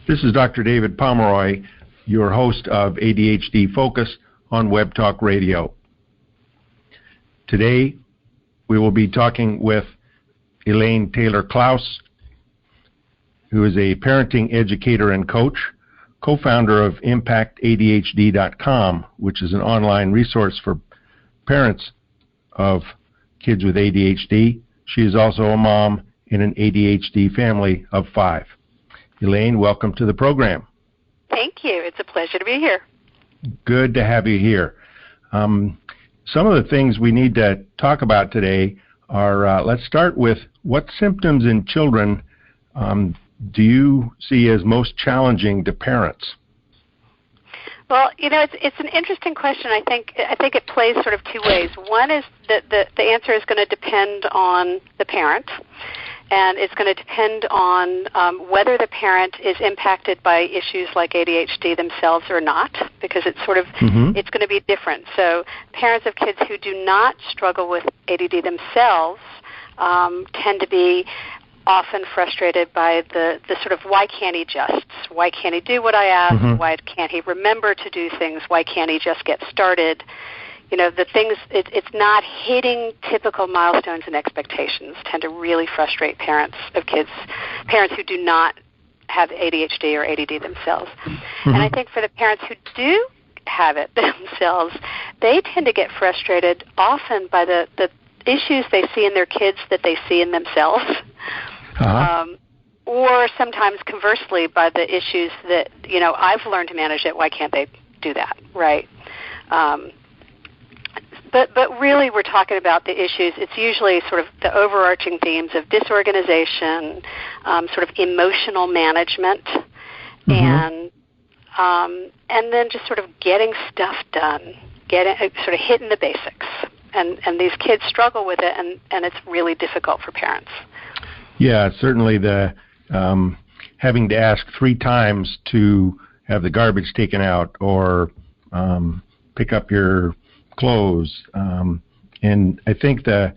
This is Dr. David Pomeroy, your host of ADHD Focus on Web Talk Radio. Today, we will be talking with Elaine Taylor-Klaus, who is a parenting educator and coach, co-founder of ImpactADHD.com, which is an online resource for parents of kids with ADHD. She is also a mom in an ADHD family of 5. Elaine, welcome to the program. Thank you. It's a pleasure to be here. Good to have you here. Some of the things we need to talk about today are, let's start with what symptoms in children do you see as most challenging to parents? Well, it's an interesting question. I think it plays sort of two ways. One is that the answer is going to depend on the parent, and it's going to depend on whether the parent is impacted by issues like ADHD themselves or not, because it's sort of it's going to be different. So parents of kids who do not struggle with ADD themselves tend to be often frustrated by the sort of why can't he just? Why can't he do what I ask? Why can't he remember to do things? Why can't he just get started? The things, it's not hitting typical milestones and expectations tend to really frustrate parents of kids, parents who do not have ADHD or ADD themselves. And I think for the parents who do have it themselves, they tend to get frustrated often by the issues they see in their kids that they see in themselves. Or sometimes conversely by the issues that, I've learned to manage it, why can't they do that, right? But really we're talking about the issues. It's usually sort of the overarching themes of disorganization, sort of emotional management, and then just sort of getting stuff done, sort of hitting the basics. And these kids struggle with it, and it's really difficult for parents. Yeah, certainly the having to ask 3 times to have the garbage taken out or pick up your clothes. And I think the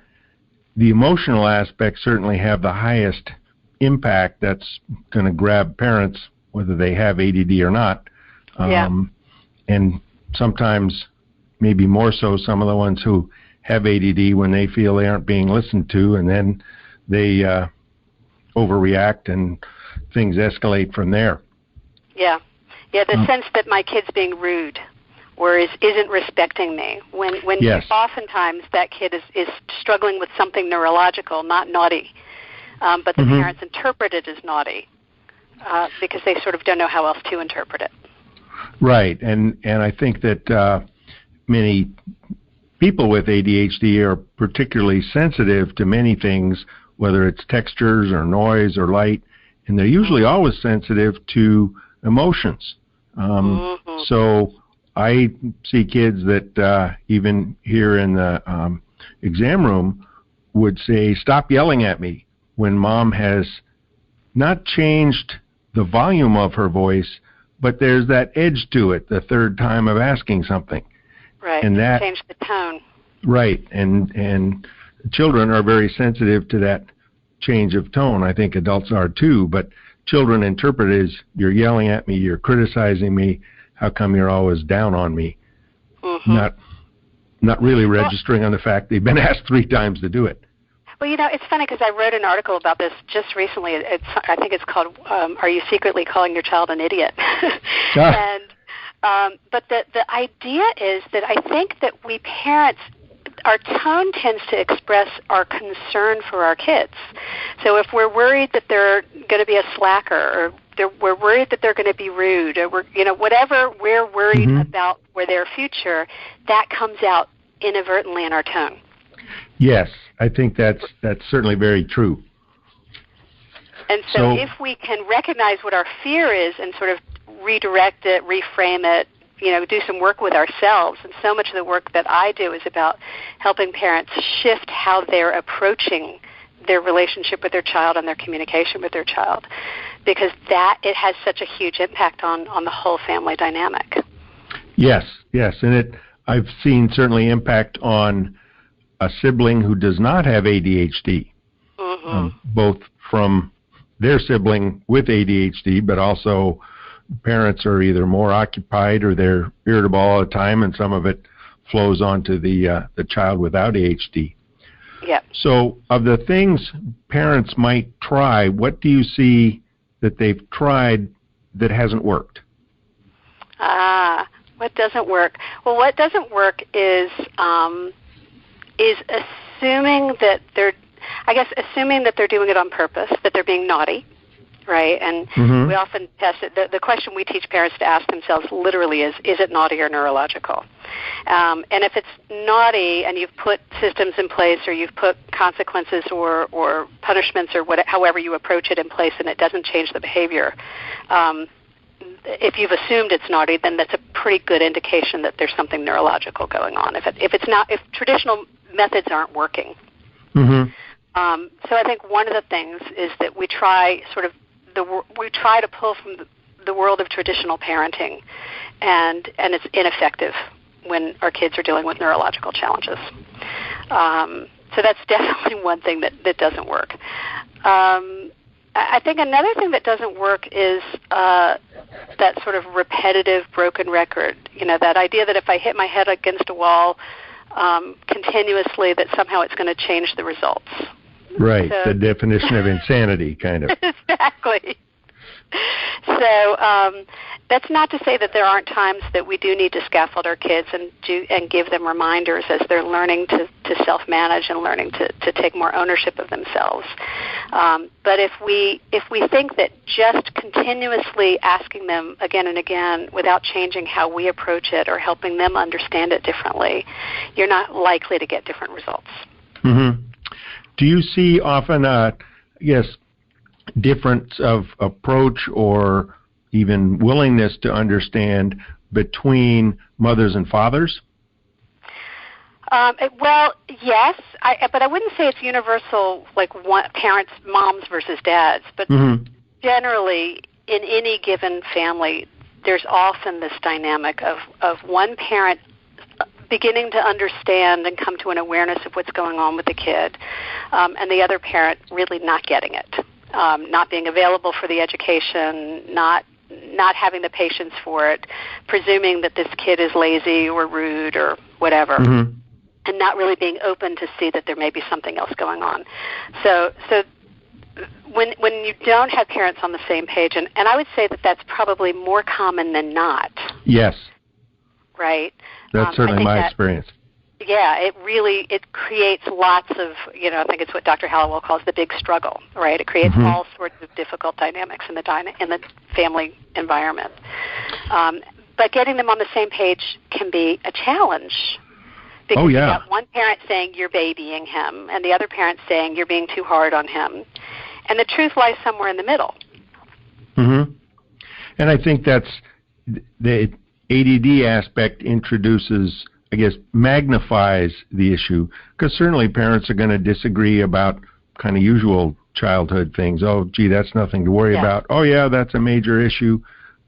emotional aspects certainly have the highest impact that's going to grab parents, whether they have ADD or not. And sometimes, maybe more so, some of the ones who have ADD when they feel they aren't being listened to, and then they overreact and things escalate from there. Yeah, the sense that my kid's being rude or isn't respecting me. When oftentimes that kid is struggling with something neurological, not naughty, but the parents interpret it as naughty because they sort of don't know how else to interpret it. Right, and I think that many people with ADHD are particularly sensitive to many things, whether it's textures or noise or light, and they're usually always sensitive to emotions. So I see kids that even here in the exam room would say, "Stop yelling at me," when mom has not changed the volume of her voice, but there's that edge to it the third time of asking something. Right, and that changed the tone. Right, and children are very sensitive to that change of tone. I think adults are too, but children interpret it as, you're yelling at me, you're criticizing me, how come you're always down on me? Not really registering on the fact they've been asked 3 times to do it. Well, it's funny because I wrote an article about this just recently. I think it's called "Are You Secretly Calling Your Child an Idiot?" But the idea is that I think that we parents, our tone tends to express our concern for our kids. So if we're worried that they're going to be a slacker, or we're worried that they're going to be rude, or whatever we're worried about for their future, that comes out inadvertently in our tone. Yes, I think that's certainly very true. And so if we can recognize what our fear is and sort of redirect it, reframe it, do some work with ourselves. And so much of the work that I do is about helping parents shift how they're approaching their relationship with their child and their communication with their child, because it has such a huge impact on the whole family dynamic. Yes, and I've seen certainly impact on a sibling who does not have ADHD, both from their sibling with ADHD, but also parents are either more occupied or they're irritable all the time, and some of it flows onto the child without ADHD. Yeah. So of the things parents might try, what do you see that they've tried that hasn't worked? What doesn't work? Well, what doesn't work is assuming that they're doing it on purpose, that they're being naughty, right? And we often test it. The question we teach parents to ask themselves literally is it naughty or neurological? And if it's naughty and you've put systems in place or you've put consequences or punishments or however you approach it in place and it doesn't change the behavior, if you've assumed it's naughty, then that's a pretty good indication that there's something neurological going on. If traditional methods aren't working. So I think one of the things is that we try to pull from the world of traditional parenting, and it's ineffective when our kids are dealing with neurological challenges. So that's definitely one thing that doesn't work. I think another thing that doesn't work is that sort of repetitive broken record. That idea that if I hit my head against a wall continuously, that somehow it's going to change the results. Right, so, the definition of insanity, kind of. Exactly. So that's not to say that there aren't times that we do need to scaffold our kids and give them reminders as they're learning to self-manage and learning to take more ownership of themselves. But if we think that just continuously asking them again and again without changing how we approach it or helping them understand it differently, you're not likely to get different results. Do you see often, difference of approach or even willingness to understand between mothers and fathers? Well, yes, but I wouldn't say it's universal, like parents, moms versus dads. But generally, in any given family, there's often this dynamic of one parent beginning to understand and come to an awareness of what's going on with the kid, and the other parent really not getting it, not being available for the education, not having the patience for it, presuming that this kid is lazy or rude or whatever, and not really being open to see that there may be something else going on. So when you don't have parents on the same page, and I would say that that's probably more common than not. Yes. Right? That's certainly my experience. Yeah, it creates lots of, I think it's what Dr. Hallowell calls the big struggle, right? It creates all sorts of difficult dynamics in the family environment. But getting them on the same page can be a challenge. Because you've got one parent saying you're babying him, and the other parent saying you're being too hard on him. And the truth lies somewhere in the middle. And I think that's the ADD aspect introduces, magnifies the issue, because certainly parents are going to disagree about kind of usual childhood things. Oh, gee, that's nothing to worry about. Oh, yeah, that's a major issue.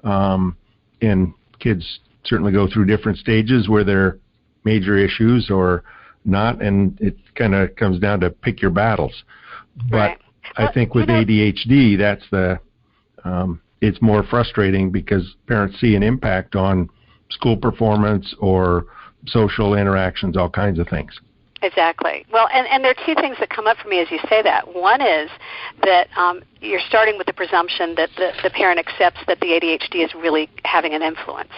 And kids certainly go through different stages where they're major issues or not, and it kind of comes down to pick your battles. But I think with ADHD, that's it's more frustrating because parents see an impact on school performance or social interactions, all kinds of things. Exactly. Well, and there are two things that come up for me as you say that. One is that you're starting with the presumption that the parent accepts that the ADHD is really having an influence.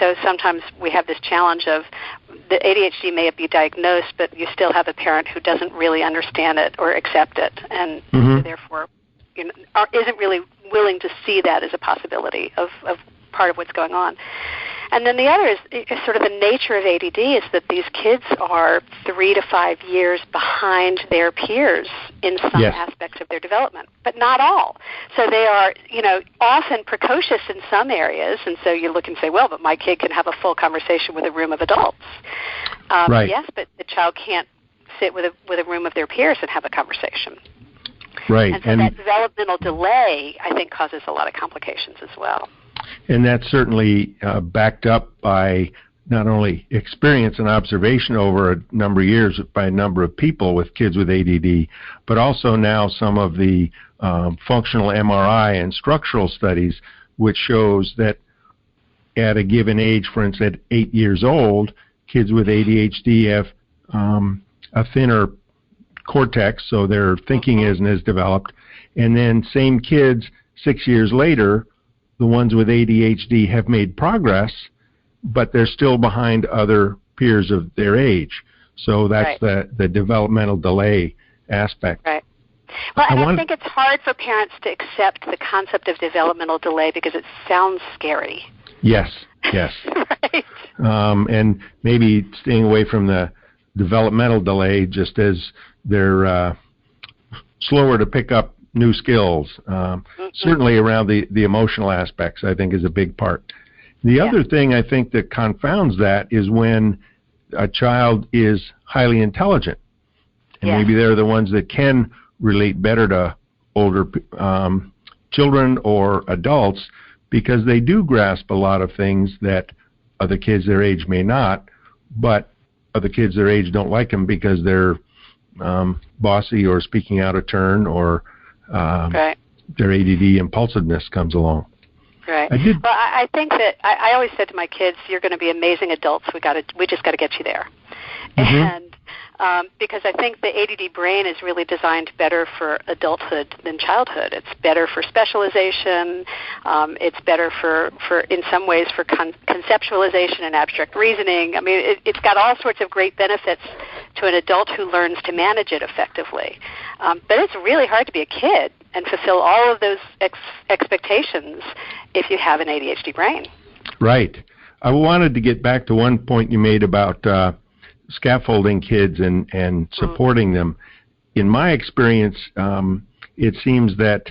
So sometimes we have this challenge of the ADHD may be diagnosed, but you still have a parent who doesn't really understand it or accept it, and therefore isn't really willing to see that as a possibility of part of what's going on. And then the other is sort of the nature of ADD is that these kids are 3 to 5 years behind their peers in some aspects of their development, but not all. So they are, often precocious in some areas, and so you look and say, well, but my kid can have a full conversation with a room of adults. Yes, but the child can't sit with a room of their peers and have a conversation. Right. And so that developmental delay, I think, causes a lot of complications as well. And that's certainly backed up by not only experience and observation over a number of years by a number of people with kids with ADD, but also now some of the functional MRI and structural studies, which shows that at a given age, for instance, at 8 years old, kids with ADHD have a thinner cortex, so their thinking isn't as developed. And then same kids 6 years later, the ones with ADHD have made progress, but they're still behind other peers of their age. So that's the developmental delay aspect. Right. Well, and I think it's hard for parents to accept the concept of developmental delay because it sounds scary. Yes. Right. And maybe staying away from the developmental delay just as they're slower to pick up new skills. Certainly around the emotional aspects, I think, is a big part. The other thing I think that confounds that is when a child is highly intelligent. And maybe they're the ones that can relate better to older children or adults because they do grasp a lot of things that other kids their age may not, but other kids their age don't like them because they're bossy or speaking out of turn or their ADD impulsiveness comes along. Right. Well, I think that I always said to my kids, "You're going to be amazing adults. We just got to get you there." And because I think the ADD brain is really designed better for adulthood than childhood. It's better for specialization. It's better for in some ways for conceptualization and abstract reasoning. I mean, it's got all sorts of great benefits to an adult who learns to manage it effectively. But it's really hard to be a kid and fulfill all of those expectations if you have an ADHD brain. Right. I wanted to get back to one point you made about scaffolding kids and supporting them. In my experience, it seems that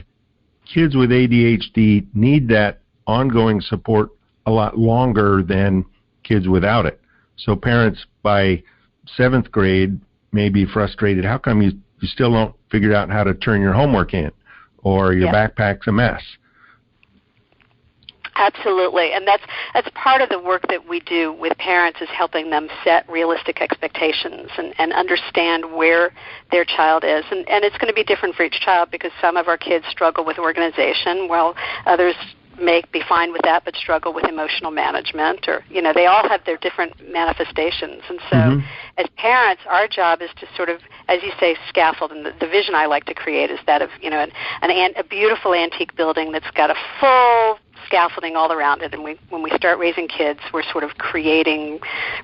kids with ADHD need that ongoing support a lot longer than kids without it. So parents by 7th grade may be frustrated. How come you still don't figure out how to turn your homework in? Or your backpack's a mess. Absolutely, and that's part of the work that we do with parents is helping them set realistic expectations and understand where their child is. And it's going to be different for each child because some of our kids struggle with organization, while others may be fine with that but struggle with emotional management, or, they all have their different manifestations. And so as parents, our job is to sort of, as you say, scaffold. And the vision I like to create is that of, a beautiful antique building that's got a full scaffolding all around it. And when we start raising kids, we're sort of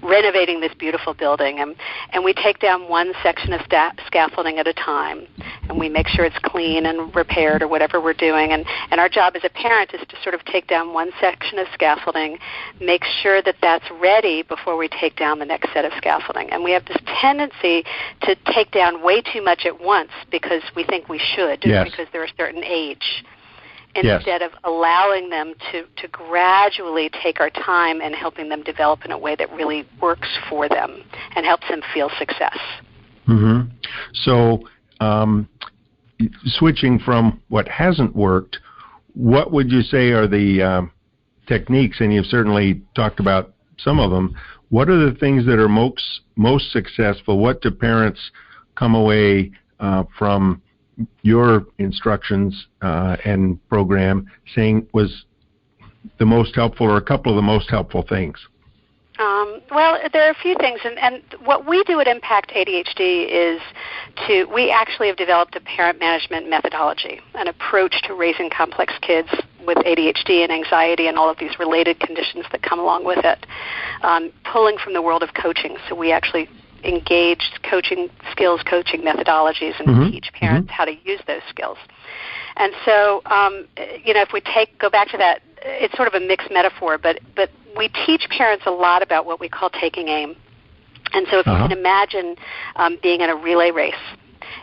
renovating this beautiful building. And we take down one section of scaffolding at a time. And we make sure it's clean and repaired or whatever we're doing. And our job as a parent is to sort of take down one section of scaffolding, make sure that that's ready before we take down the next set of scaffolding. And we have this tendency to take down way too much at once because we think we should, because they're a certain age, instead of allowing them to gradually take our time and helping them develop in a way that really works for them and helps them feel success. So switching from what hasn't worked, what would you say are the techniques, and you've certainly talked about some of them, what are the things that are most successful? What do parents come away from your instructions and program saying was the most helpful, or a couple of the most helpful things? Well, there are a few things, and what we do at ImpactADHD is we actually have developed a parent management methodology, an approach to raising complex kids with ADHD and anxiety and all of these related conditions that come along with it, pulling from the world of coaching. So we actually engage coaching skills, coaching methodologies, and teach parents how to use those skills. And so, if we go back to that, it's sort of a mixed metaphor, but we teach parents a lot about what we call taking aim. And so if you can imagine being in a relay race,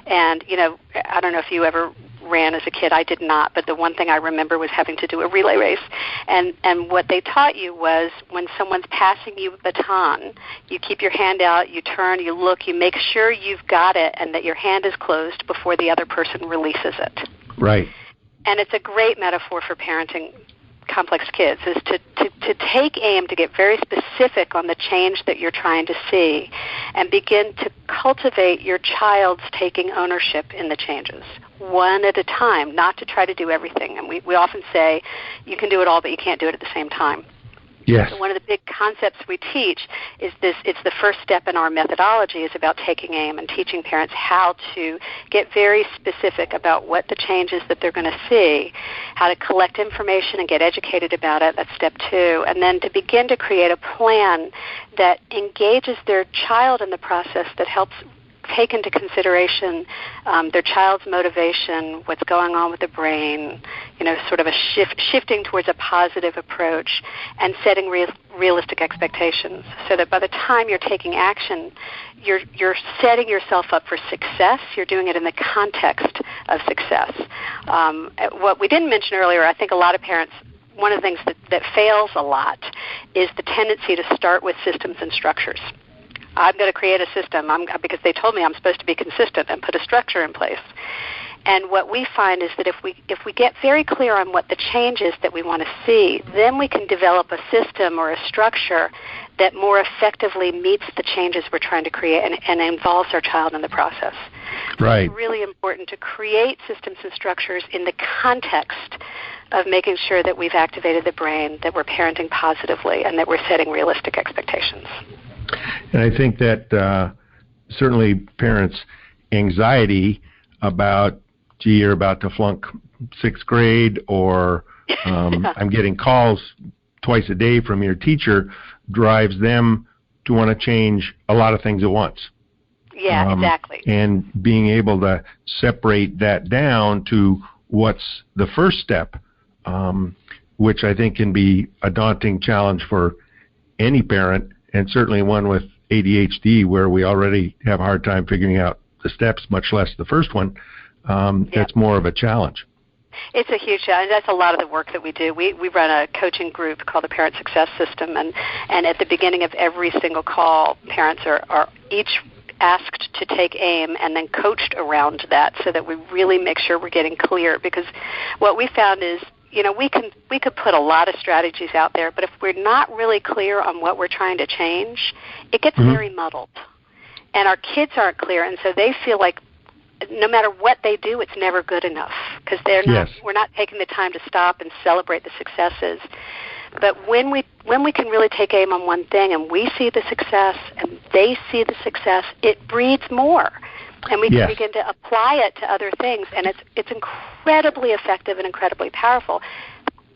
and, I don't know if you ever ran as a kid. I did not, but the one thing I remember was having to do a relay race. And what they taught you was when someone's passing you a baton, you keep your hand out, you turn, you look, you make sure you've got it and that your hand is closed before the other person releases it. Right. And it's a great metaphor for parenting complex kids is to take aim to get very specific on the change that you're trying to see and begin to cultivate your child's taking ownership in the changes, one at a time, not to try to do everything. And we often say you can do it all, but you can't do it at the same time. Yes. So one of the big concepts we teach is this. It's the first step in our methodology is about taking aim and teaching parents how to get very specific about what the changes that they're going to see, how to collect information and get educated about it. That's step 2. And then to begin to create a plan that engages their child in the process, that helps take into consideration their child's motivation, what's going on with the brain, sort of a shifting towards a positive approach, and setting realistic expectations, so that by the time you're taking action, you're setting yourself up for success. You're doing it in the context of success. What we didn't mention earlier, I think a lot of parents, one of the things that fails a lot is the tendency to start with systems and structures. I'm going to create a system because they told me I'm supposed to be consistent and put a structure in place. And what we find is that if we get very clear on what the change is that we want to see, then we can develop a system or a structure that more effectively meets the changes we're trying to create and involves our child in the process. Right. So it's really important to create systems and structures in the context of making sure that we've activated the brain, that we're parenting positively, and that we're setting realistic expectations. And I think that certainly parents' anxiety about, gee, you're about to flunk 6th grade, or I'm getting calls twice a day from your teacher, drives them to want to change a lot of things at once. Yeah, exactly. And being able to separate that down to what's the first step, which I think can be a daunting challenge for any parent, and certainly one with ADHD, where we already have a hard time figuring out the steps, much less the first one. That's more of a challenge. It's a huge challenge. That's a lot of the work that we do. We run a coaching group called the Parent Success System, and at the beginning of every single call, parents are each asked to take aim and then coached around that, so that we really make sure we're getting clear. Because what we found is, we could put a lot of strategies out there, but if we're not really clear on what we're trying to change, it gets very muddled. And our kids aren't clear, and so they feel like no matter what they do, it's never good enough, because we're not taking the time to stop and celebrate the successes. But when we can really take aim on one thing, and we see the success and they see the success, it breeds more. And we can begin to apply it to other things, and it's incredibly effective and incredibly powerful.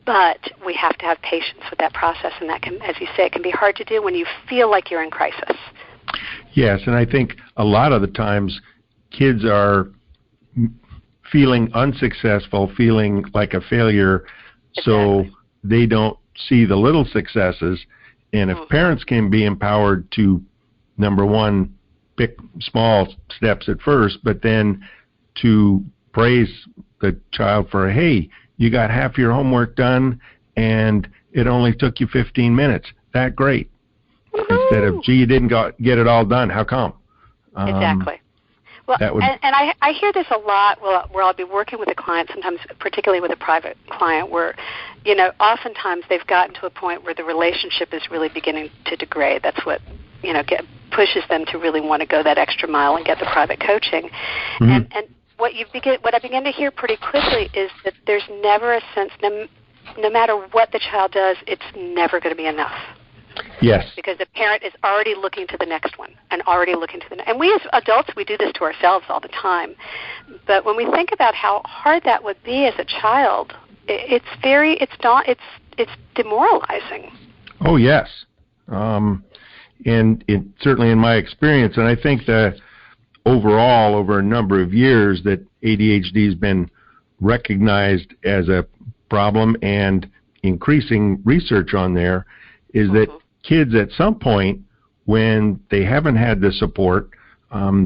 But we have to have patience with that process, and that can, as you say, it can be hard to do when you feel like you're in crisis. Yes, and I think a lot of the times kids are feeling unsuccessful, feeling like a failure, so they don't see the little successes. And if parents can be empowered to, number one, pick small steps at first, but then to praise the child for, hey, you got half your homework done and it only took you 15 minutes. That great. Instead of, gee, you didn't get it all done. How come? Exactly. Well, and I hear this a lot where I'll be working with a client, sometimes particularly with a private client, where, oftentimes they've gotten to a point where the relationship is really beginning to degrade. That's what, pushes them to really want to go that extra mile and get the private coaching. And what I begin to hear pretty quickly is that there's never a sense, no matter what the child does, it's never going to be enough. Yes. Because the parent is already looking to the next one and already looking to the next. And we as adults, we do this to ourselves all the time. But when we think about how hard that would be as a child, it's demoralizing. Oh, yes. And it certainly in my experience, and I think that overall, over a number of years, that ADHD has been recognized as a problem, and increasing research on there is that kids at some point, when they haven't had the support,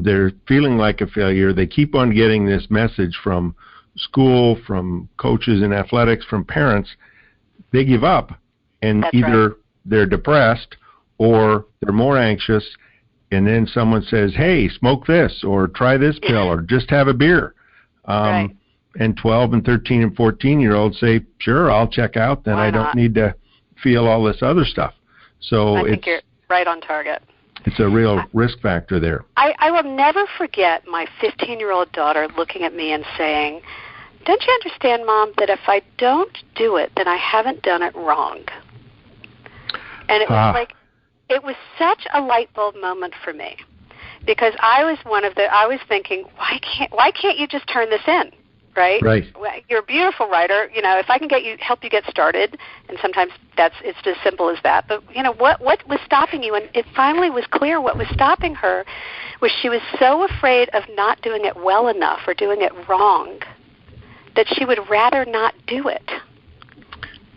they're feeling like a failure. They keep on getting this message from school, from coaches in athletics, from parents. They give up, and either they're depressed or they're more anxious, and then someone says, hey, smoke this, or try this pill, or just have a beer. and 12 and 13 and 14-year-olds say, sure, I'll check out, then I don't need to feel all this other stuff. So I think you're right on target. It's a real risk factor there. I will never forget my 15-year-old daughter looking at me and saying, don't you understand, Mom, that if I don't do it, then I haven't done it wrong? And it was it was such a light bulb moment for me, because I was thinking, why can't you just turn this in, right? Right. You're a beautiful writer. If I can help you get started, and sometimes it's as simple as that. But what was stopping you? And it finally was clear what was stopping her was she was so afraid of not doing it well enough or doing it wrong that she would rather not do it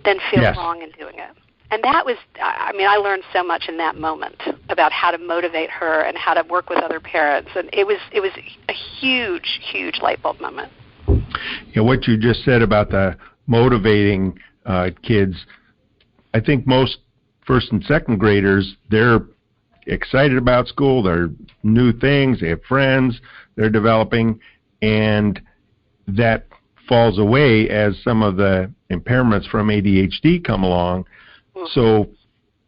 than feel wrong in doing it. And that was, I learned so much in that moment about how to motivate her and how to work with other parents. And it was a huge, huge light bulb moment. What you just said about the motivating kids, I think most first and second graders, they're excited about school, they're new things, they have friends, they're developing, and that falls away as some of the impairments from ADHD come along. So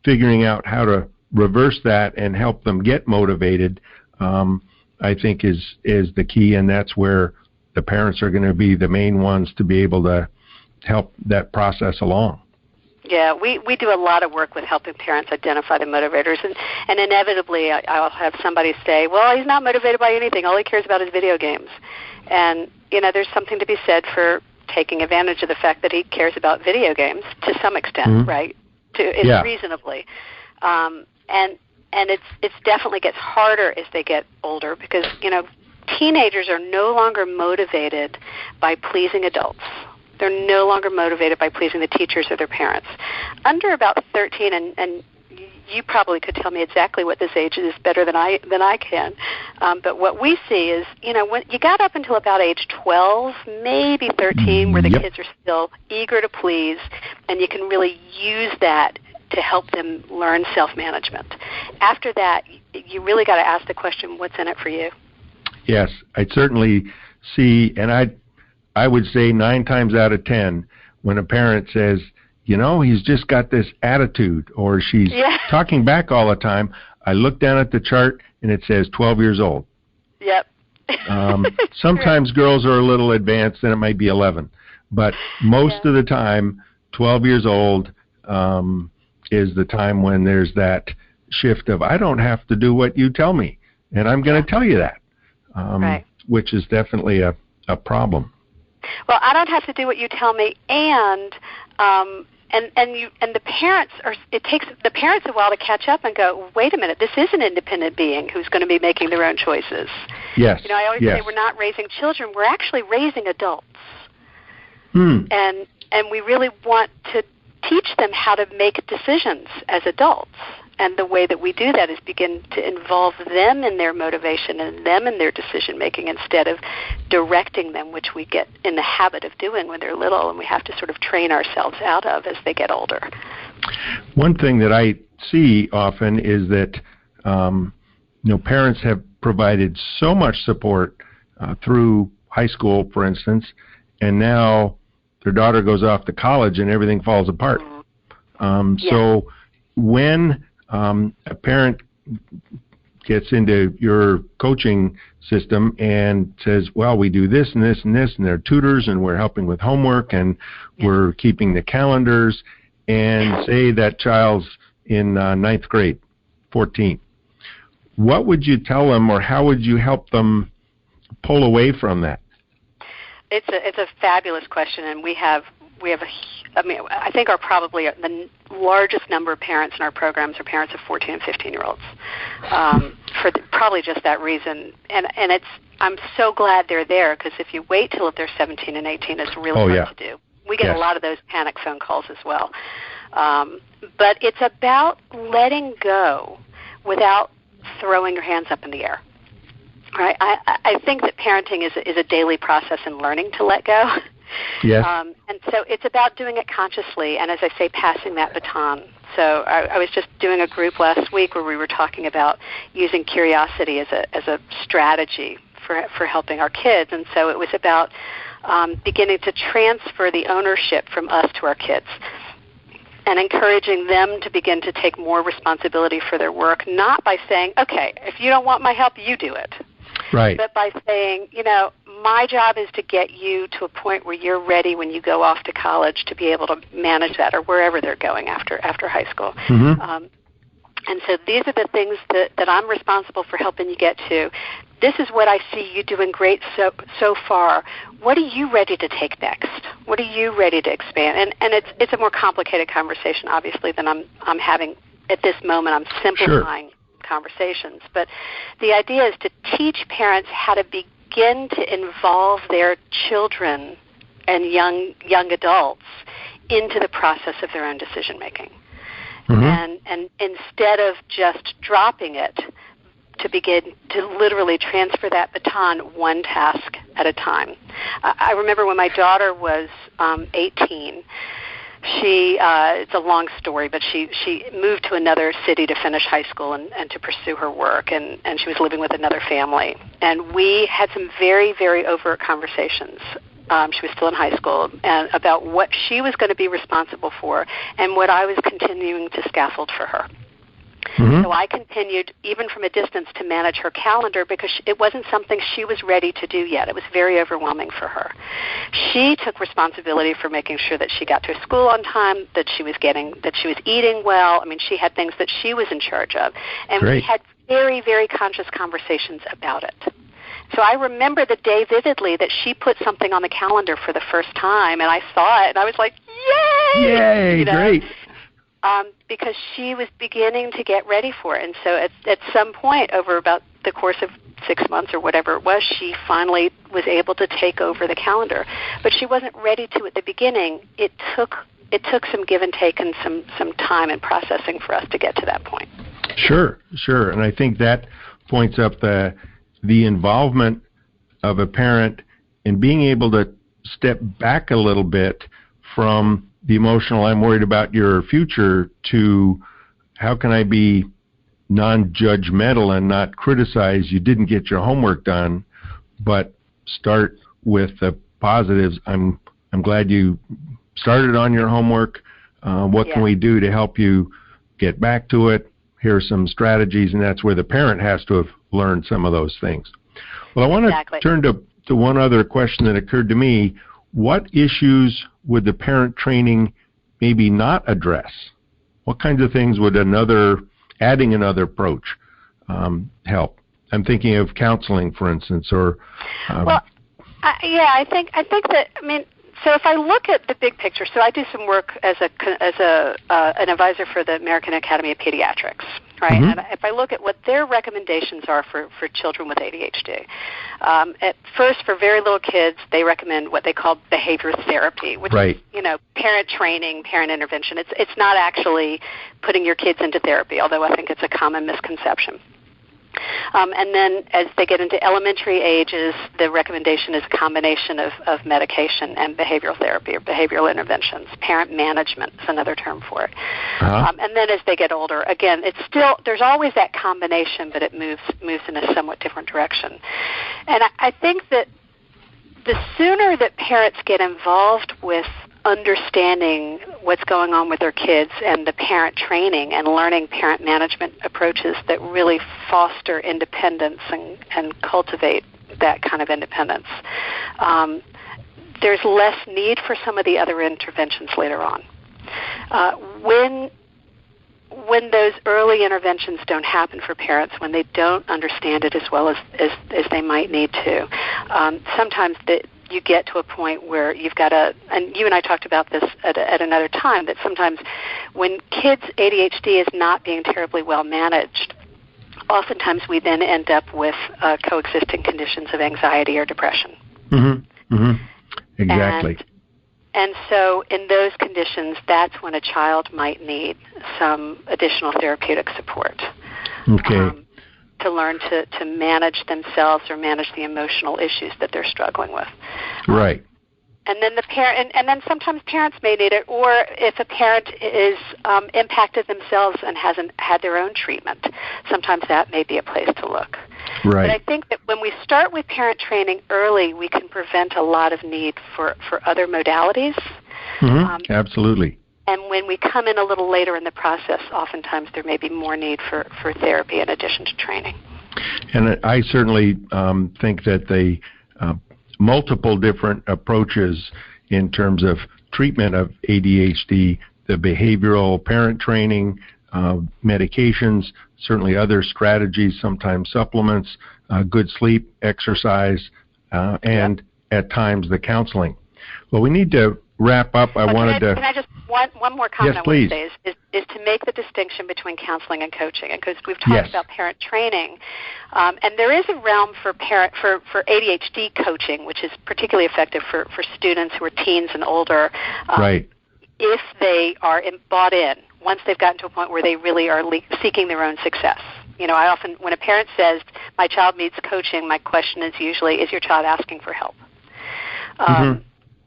figuring out how to reverse that and help them get motivated, I think is the key, and that's where the parents are going to be the main ones to be able to help that process along. Yeah, we do a lot of work with helping parents identify the motivators, and inevitably I'll have somebody say, well, he's not motivated by anything. All he cares about is video games. And, there's something to be said for taking advantage of the fact that he cares about video games to some extent, right? Reasonably. And it's definitely gets harder as they get older because, teenagers are no longer motivated by pleasing adults. They're no longer motivated by pleasing the teachers or their parents. Under about 13, and you probably could tell me exactly what this age is better than I can, but what we see is, when you got up until about age 12, maybe 13, where the kids are still eager to please, and you can really use that to help them learn self-management. After that, you really got to ask the question, what's in it for you? Yes, I certainly see, and I would say 9 times out of 10, when a parent says, he's just got this attitude, or she's talking back all the time, I look down at the chart and it says 12 years old. Yep. Sometimes girls are a little advanced and it might be 11, but most of the time, 12 years old is the time when there's that shift of, I don't have to do what you tell me, and I'm going to tell you that, which is definitely a problem. Well, I don't have to do what you tell me, and the parents it takes the parents a while to catch up and go, wait a minute, this is an independent being who's going to be making their own choices. Yes. I always say we're not raising children, we're actually raising adults. And we really want to teach them how to make decisions as adults. And the way that we do that is begin to involve them in their motivation and them in their decision-making instead of directing them, which we get in the habit of doing when they're little, and we have to sort of train ourselves out of as they get older. One thing that I see often is that parents have provided so much support through high school, for instance, and now their daughter goes off to college and everything falls apart. So when a parent gets into your coaching system and says, well, we do this and this and this, and they're tutors, and we're helping with homework, and we're keeping the calendars, and say that child's in ninth grade, 14. What would you tell them, or how would you help them pull away from that? It's a fabulous question, and I think probably the largest number of parents in our programs are parents of 14 and 15-year-olds, for probably just that reason. And I'm so glad they're there, because if you wait till they're 17 and 18, it's really hard to do. We get a lot of those panic phone calls as well. But it's about letting go without throwing your hands up in the air. Right? I think that parenting is a daily process in learning to let go. Yes. And so it's about doing it consciously, and as I say, passing that baton. So I was just doing a group last week where we were talking about using curiosity as a strategy for helping our kids, and so it was about beginning to transfer the ownership from us to our kids, and encouraging them to begin to take more responsibility for their work, not by saying, okay, if you don't want my help, you do it. Right. But by saying, my job is to get you to a point where you're ready when you go off to college to be able to manage that, or wherever they're going after high school. Mm-hmm. And so these are the things that I'm responsible for helping you get to. This is what I see you doing great so far. What are you ready to take next? What are you ready to expand? And it's a more complicated conversation, obviously, than I'm having at this moment. I'm simplifying conversations. But the idea is to teach parents how to begin to involve their children and young adults into the process of their own decision making. Mm-hmm. And instead of just dropping it, to begin to literally transfer that baton one task at a time. I remember when my daughter was 18, it's a long story, but she moved to another city to finish high school and to pursue her work, and she was living with another family. And we had some very, very overt conversations. She was still in high school, and about what she was going to be responsible for and what I was continuing to scaffold for her. Mm-hmm. So I continued, even from a distance, to manage her calendar because it wasn't something she was ready to do yet. It was very overwhelming for her. She took responsibility for making sure that she got to school on time, that she was eating well. I mean, she had things that she was in charge of. And Great. We had very, very conscious conversations about it. So I remember the day vividly that she put something on the calendar for the first time, and I saw it, and I was like, yay! Yay, great. Because she was beginning to get ready for it. And so at some point over about the course of 6 months or whatever it was, she finally was able to take over the calendar. But she wasn't ready to at the beginning. It took some give and take and some time and processing for us to get to that point. Sure. And I think that points up the involvement of a parent in being able to step back a little bit from the emotional, I'm worried about your future, to how can I be non-judgmental and not criticize you didn't get your homework done, but start with the positives. I'm glad you started on your homework. What can we do to help you get back to it? Here are some strategies, and that's where the parent has to have learned some of those things. Well, I want to turn to one other question that occurred to me. What issues would the parent training maybe not address? What kinds of things would adding another approach help? I'm thinking of counseling, for instance, or. I think that, so if I look at the big picture, so I do some work as an advisor for the American Academy of Pediatrics, right? Mm-hmm. And if I look at what their recommendations are for children with ADHD, at first for very little kids, they recommend what they call behavior therapy, which is, parent training, parent intervention. It's not actually putting your kids into therapy, although I think it's a common misconception. And then as they get into elementary ages, the recommendation is a combination of medication and behavioral therapy or behavioral interventions. Parent management is another term for it. Uh-huh. And then as they get older, again, there's always that combination, but it moves in a somewhat different direction. And I think that the sooner that parents get involved with understanding what's going on with their kids and the parent training and learning parent management approaches that really foster independence and cultivate that kind of independence, there's less need for some of the other interventions later on. When those early interventions don't happen for parents, when they don't understand it as well as they might need to, sometimes you get to a point where you've got and you and I talked about this at another time, that sometimes when kids' ADHD is not being terribly well managed, oftentimes we then end up with coexisting conditions of anxiety or depression. Mm-hmm. Mm-hmm. Exactly. And so in those conditions, that's when a child might need some additional therapeutic support. Okay. To learn to manage themselves or manage the emotional issues that they're struggling with. Right. And then and then sometimes parents may need it, or if a parent is impacted themselves and hasn't had their own treatment, sometimes that may be a place to look. Right. But I think that when we start with parent training early, we can prevent a lot of need for other modalities. Absolutely. And when we come in a little later in the process, oftentimes there may be more need for therapy in addition to training. And I certainly think that the multiple different approaches in terms of treatment of ADHD, the behavioral parent training, medications, certainly other strategies, sometimes supplements, good sleep, exercise, and at times the counseling. Well, we need to wrap up. Can I just one more comment yes, I want to say is to make the distinction between counseling and coaching, because we've talked about parent training, and there is a realm for ADHD coaching, which is particularly effective for students who are teens and older. Right. If they are bought in, once they've gotten to a point where they really are seeking their own success. I often, when a parent says, my child needs coaching, my question is usually, is your child asking for help?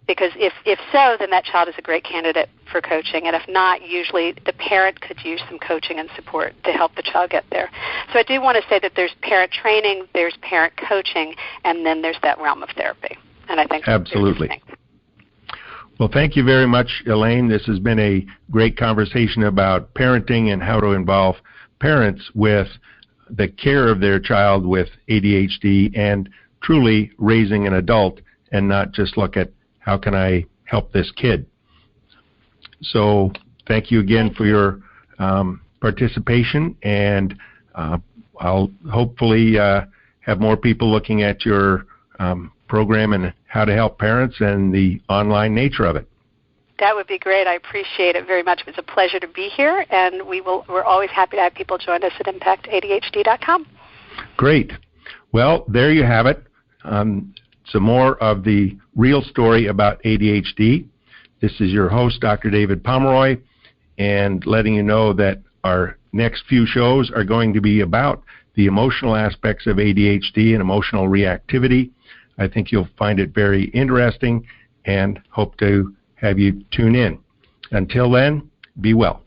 Because if so, then that child is a great candidate for coaching. And if not, usually the parent could use some coaching and support to help the child get there. So I do want to say that there's parent training, there's parent coaching, and then there's that realm of therapy. And I think absolutely. Well, thank you very much, Elaine. This has been a great conversation about parenting and how to involve parents with the care of their child with ADHD and truly raising an adult and not just look at how can I help this kid. So thank you again for your participation, and I'll hopefully have more people looking at your program and how to help parents and the online nature of it. That would be great. I appreciate it very much. It was a pleasure to be here, and we're always happy to have people join us at ImpactADHD.com. Great. Well, there you have it. Some more of the real story about ADHD. This is your host, Dr. David Pomeroy, and letting you know that our next few shows are going to be about the emotional aspects of ADHD and emotional reactivity. I think you'll find it very interesting and hope to have you tune in. Until then, be well.